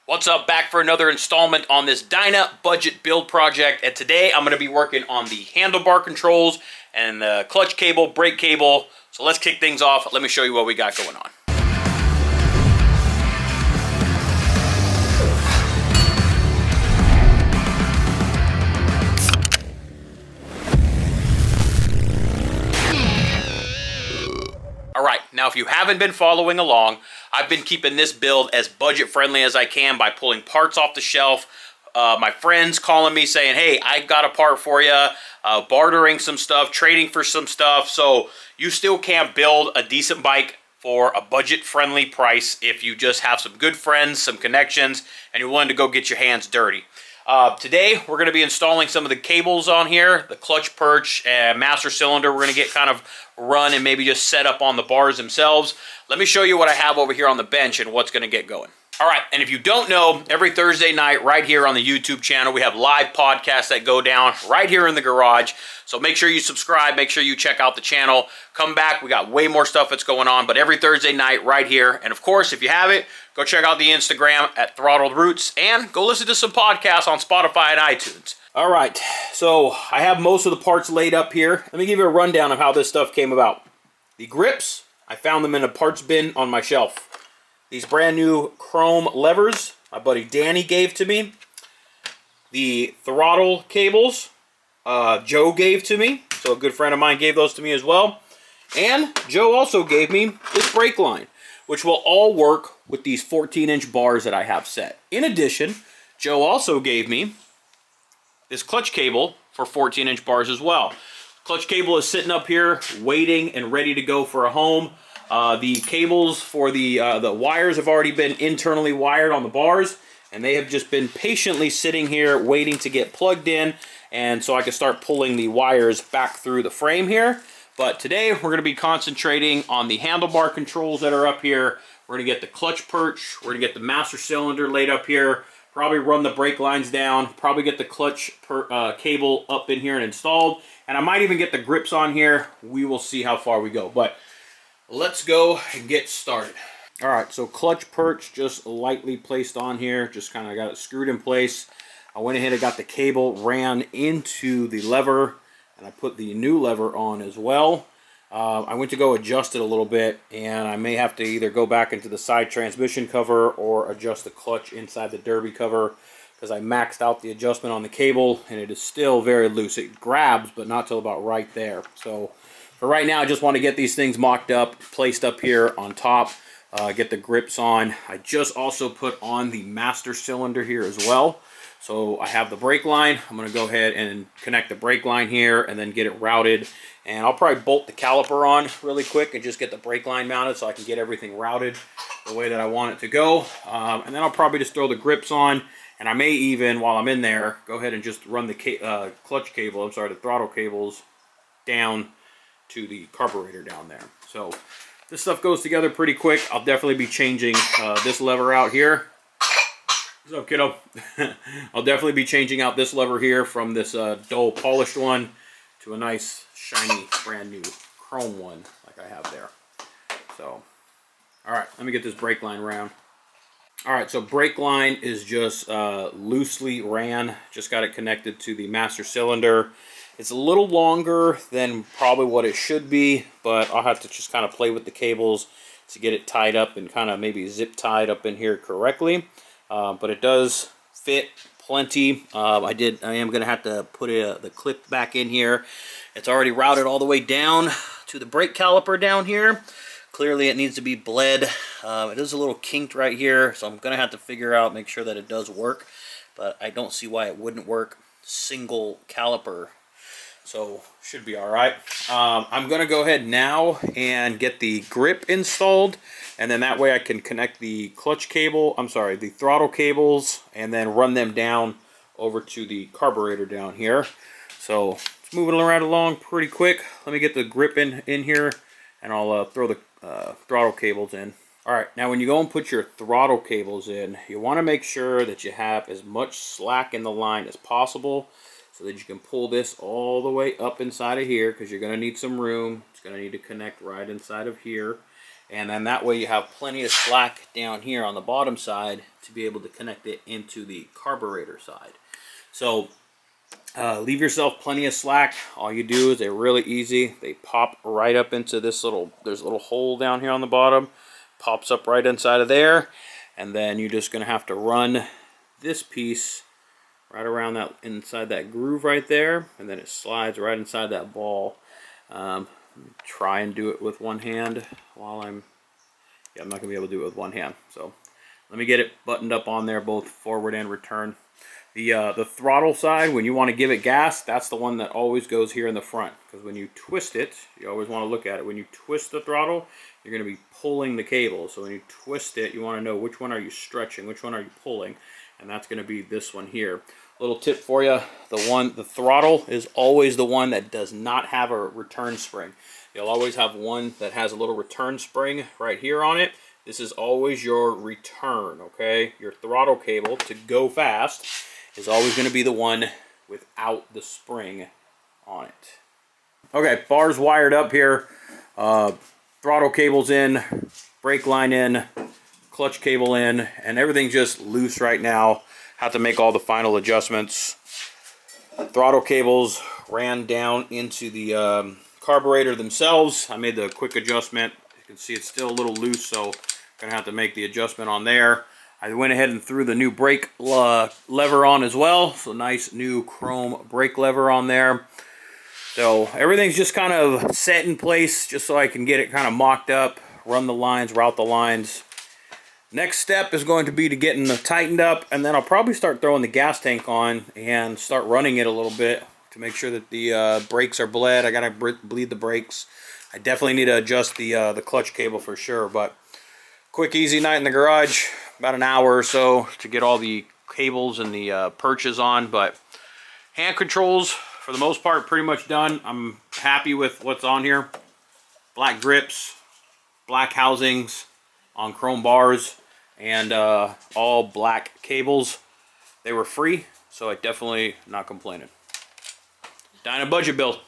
What's up? Back for another installment on this Dyna budget build project, and today I'm going to be working on the handlebar controls and the clutch cable, brake cable. So let's kick things off. Let me show you what we got going on. Alright, now if you haven't been following along, I've been keeping this build as budget friendly as I can by pulling parts off the shelf. My friends calling me saying, hey, I got a part for you, bartering some stuff, trading for some stuff. So you still can't build a decent bike for a budget friendly price if you just have some good friends, some connections, and you're willing to go get your hands dirty. Today, we're going to be installing some of the cables on here, the clutch perch and master cylinder. We're going to get kind of run and maybe just set up on the bars themselves. Let me show you what I have over here on the bench and what's going to get going. All right, and if you don't know, every Thursday night right here on the YouTube channel, we have live podcasts that go down right here in the garage. So make sure you subscribe, make sure you check out the channel. Come back, we got way more stuff that's going on, but every Thursday night right here. And of course, if you have it, go check out the Instagram at Throttled Roots and go listen to some podcasts on Spotify and iTunes. All right, so I have most of the parts laid up here. Let me give you a rundown of how this stuff came about. The grips, I found them in a parts bin on my shelf. These brand new chrome levers, my buddy Danny gave to me. The throttle cables, Joe gave to me. So a good friend of mine gave those to me as well. And Joe also gave me this brake line, which will all work with these 14-inch bars that I have set. In addition, Joe also gave me this clutch cable for 14-inch bars as well. Clutch cable is sitting up here waiting and ready to go for a home. The cables for the wires have already been internally wired on the bars, and they have just been patiently sitting here waiting to get plugged in, and so I can start pulling the wires back through the frame here. But today we're going to be concentrating on the handlebar controls that are up here. We're going to get the clutch perch, we're going to get the master cylinder laid up here, probably run the brake lines down, probably get the clutch cable up in here and installed, and I might even get the grips on here. We will see how far we go, but let's go and get started. All right, so clutch perch just lightly placed on here, just kind of got it screwed in place. I went ahead and got the cable ran into the lever, and I put the new lever on as well. I went to go adjust it a little bit, and I may have to either go back into the side transmission cover or adjust the clutch inside the derby cover, because I maxed out the adjustment on the cable, and it is still very loose. It grabs, but not till about right there. So for right now, I just want to get these things mocked up, placed up here on top, get the grips on. I just also put on the master cylinder here as well. So I have the brake line. I'm going to go ahead and connect the brake line here and then get it routed. And I'll probably bolt the caliper on really quick and just get the brake line mounted so I can get everything routed the way that I want it to go. And then I'll probably just throw the grips on. And I may even, while I'm in there, go ahead and just run the clutch cable, the throttle cables down to the carburetor down there. So this stuff goes together pretty quick. I'll definitely be changing this lever out here. What's up, kiddo? I'll definitely be changing out this lever here from this dull polished one to a nice shiny brand new chrome one like I have there. So all right, let me get this brake line round. All right, so brake line is just loosely ran, just got it connected to the master cylinder. It's a little longer than probably what it should be, but I'll have to just kind of play with the cables to get it tied up and kind of maybe zip tied up in here correctly. But it does fit plenty. I am going to have to put the clip back in here. It's already routed all the way down to the brake caliper down here. Clearly it needs to be bled. It is a little kinked right here, so I'm going to have to figure out, make sure that it does work. But I don't see why it wouldn't work. Single caliper. So should be all right. I'm going to go ahead now and get the grip installed, and then that way I can connect the clutch cable, the throttle cables, and then run them down over to the carburetor down here. So it's moving right along pretty quick. Let me get the grip in here, and I'll throw the throttle cables in. All right, now when you go and put your throttle cables in, you want to make sure that you have as much slack in the line as possible, so that you can pull this all the way up inside of here, because you're going to need some room. It's going to need to connect right inside of here. And then that way you have plenty of slack down here on the bottom side to be able to connect it into the carburetor side. So leave yourself plenty of slack. All you do is they're really easy. They pop right up into this there's a little hole down here on the bottom. Pops up right inside of there. And then you're just going to have to run this piece right around that, inside that groove right there. And then it slides right inside that ball. Try and do it with one hand while I'm not going to be able to do it with one hand. So let me get it buttoned up on there, both forward and return. The throttle side, when you want to give it gas, that's the one that always goes here in the front. Because when you twist it, you always want to look at it. When you twist the throttle, you're going to be pulling the cable. So when you twist it, you want to know which one are you stretching, which one are you pulling. And that's going to be this one here. Little tip for you, the throttle is always the one that does not have a return spring. You'll always have one that has a little return spring right here on it. This is always your return, okay? Your throttle cable to go fast is always going to be the one without the spring on it. Okay, bar's wired up here. Throttle cable's in, brake line in, clutch cable in, and everything's just loose right now. Have to make all the final adjustments. Throttle cables ran down into the carburetor themselves. I made the quick adjustment. You can see it's still a little loose, so gonna have to make the adjustment on there. I went ahead and threw the new brake lever on as well. So nice new chrome brake lever on there. So everything's just kind of set in place just so I can get it kind of mocked up, run the lines, route the lines. Next step is going to be to getting them tightened up, and then I'll probably start throwing the gas tank on and start running it a little bit to make sure that the brakes are bled. I gotta bleed the brakes. I definitely need to adjust the clutch cable for sure, but quick, easy night in the garage. About an hour or so to get all the cables and the perches on, but hand controls for the most part pretty much done. I'm happy with what's on here. Black grips, black housings on chrome bars, and all black cables. They were free, so I definitely not complaining. Dyna budget build.